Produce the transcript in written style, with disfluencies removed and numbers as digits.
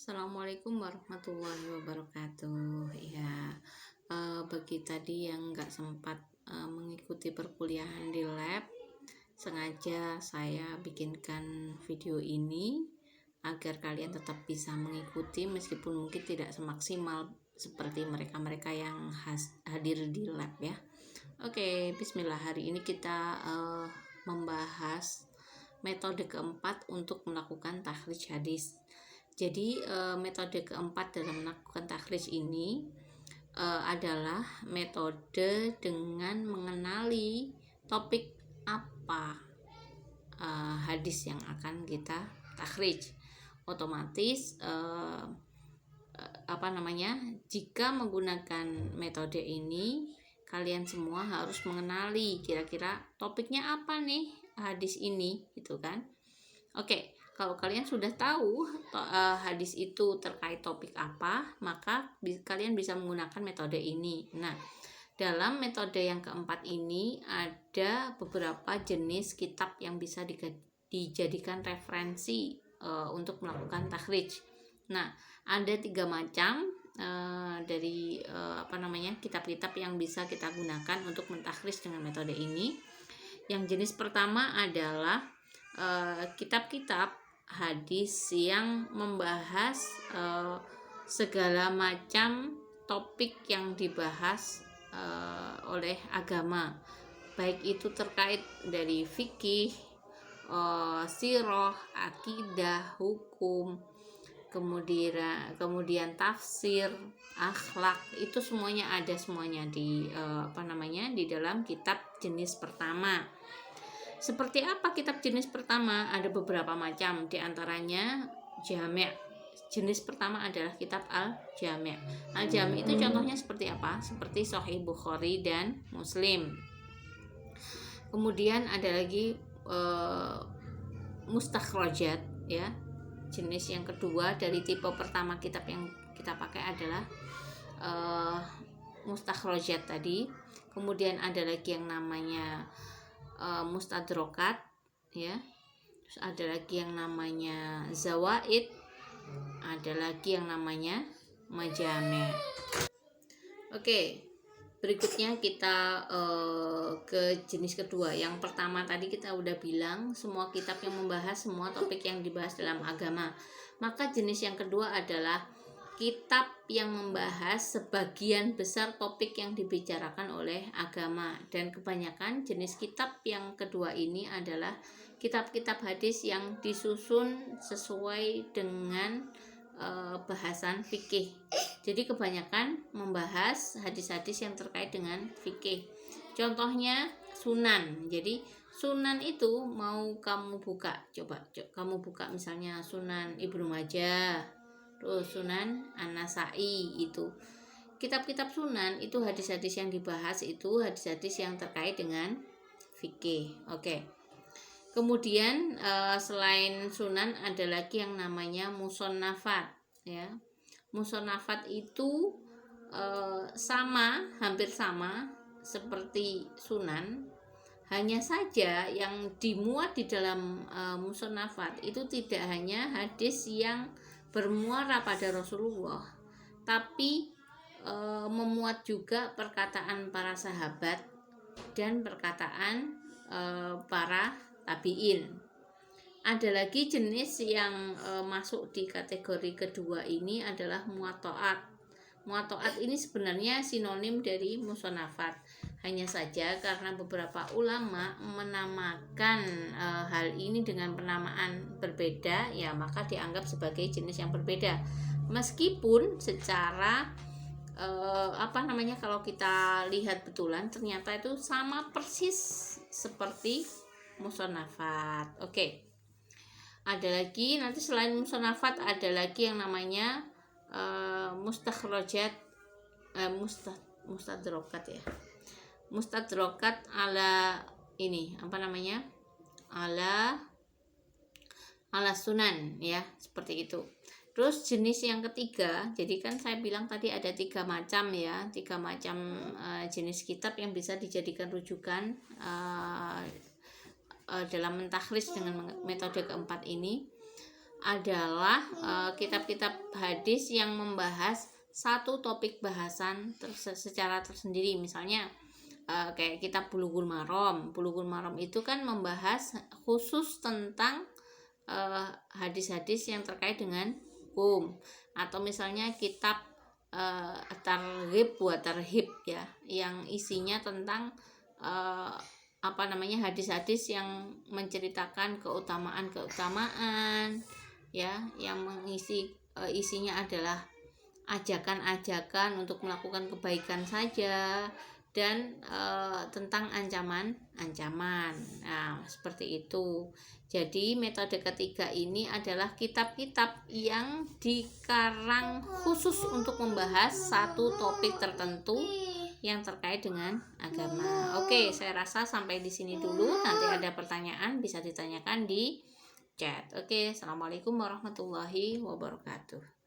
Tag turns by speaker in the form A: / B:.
A: Assalamualaikum warahmatullahi wabarakatuh. Ya, bagi tadi yang nggak sempat mengikuti perkuliahan di lab, sengaja saya bikinkan video ini agar kalian tetap bisa mengikuti meskipun mungkin tidak semaksimal seperti mereka-mereka yang hadir di lab ya. Oke, Bismillah. Hari ini kita membahas metode keempat untuk melakukan takhrij hadis. Jadi metode keempat dalam melakukan takhrij ini adalah metode dengan mengenali topik apa hadis yang akan kita takhrij. Otomatis jika menggunakan metode ini kalian semua harus mengenali kira-kira topiknya apa nih hadis ini gitu kan. Oke, kalau kalian sudah tahu hadis itu terkait topik apa, maka kalian bisa menggunakan metode ini. Nah, dalam metode yang keempat ini ada beberapa jenis kitab yang bisa dijadikan referensi untuk melakukan takhrij. Nah, ada 3 macam dari kitab-kitab yang bisa kita gunakan untuk mentakhrij dengan metode ini. Yang jenis pertama adalah kitab-kitab hadis yang membahas segala macam topik yang dibahas oleh agama, baik itu terkait dari fikih, sirah, akidah, hukum, kemudian tafsir, akhlak, itu semuanya ada di di dalam kitab jenis pertama. Seperti apa kitab jenis pertama? Ada beberapa macam, diantaranya Jami'. Jenis pertama adalah kitab Al-Jami'. Al-Jami' itu contohnya seperti apa? Seperti Sahih Bukhari dan Muslim. Kemudian ada lagi Mustakhrajat ya. Jenis yang kedua dari tipe pertama kitab yang kita pakai adalah Mustakhrajat tadi. Kemudian ada lagi yang namanya Mustadrokat ya. Terus ada lagi yang namanya Zawaid, ada lagi yang namanya Majami'. Oke, berikutnya kita ke jenis kedua. Yang pertama tadi kita udah bilang semua kitab yang membahas semua topik yang dibahas dalam agama. Maka jenis yang kedua adalah kitab yang membahas sebagian besar topik yang dibicarakan oleh agama. Dan kebanyakan jenis kitab yang kedua ini adalah kitab-kitab hadis yang disusun sesuai dengan bahasan fikih. Jadi kebanyakan membahas hadis-hadis yang terkait dengan fikih. Contohnya Sunan. Jadi Sunan itu mau kamu buka, coba kamu buka misalnya Sunan Ibnu Majah, terus Sunan An-Nasa'i, itu kitab-kitab Sunan itu hadis-hadis yang dibahas itu hadis-hadis yang terkait dengan fikih. Oke. Kemudian selain Sunan ada lagi yang namanya Musonnafat ya. Musonnafat itu hampir sama seperti Sunan, hanya saja yang dimuat di dalam Musonnafat itu tidak hanya hadis yang bermuara pada Rasulullah, tapi memuat juga perkataan para sahabat dan perkataan para tabi'in. Ada lagi jenis yang masuk di kategori kedua ini adalah muwatta'at. Muwatta'at ini sebenarnya sinonim dari musonnafat. Hanya saja karena beberapa ulama menamakan hal ini dengan penamaan berbeda, ya maka dianggap sebagai jenis yang berbeda. Meskipun secara kalau kita lihat betulan ternyata itu sama persis seperti musonnafat. Oke. Ada lagi nanti selain musonnafat ada lagi yang namanya mustakhrajat, mustadrokat ya. Mustadrokat ala ini ala sunan ya, seperti itu. Terus jenis yang ketiga, jadi kan saya bilang tadi ada 3 macam ya, 3 macam jenis kitab yang bisa dijadikan rujukan dalam mentakhrij dengan metode keempat ini. adalah kitab-kitab hadis yang membahas satu topik bahasan secara tersendiri. Misalnya kayak kitab Bulughul Maram. Bulughul Maram itu kan membahas khusus tentang hadis-hadis yang terkait dengan hukum. Atau misalnya kitab Targhib wa Tarhib ya, yang isinya tentang hadis-hadis yang menceritakan keutamaan ya, yang isinya adalah ajakan-ajakan untuk melakukan kebaikan saja, dan tentang ancaman-ancaman. Nah, seperti itu. Jadi metode ketiga ini adalah kitab-kitab yang dikarang khusus untuk membahas satu topik tertentu yang terkait dengan agama. Oke, saya rasa sampai di sini dulu. Nanti ada pertanyaan bisa ditanyakan di chat. Oke, assalamualaikum warahmatullahi wabarakatuh.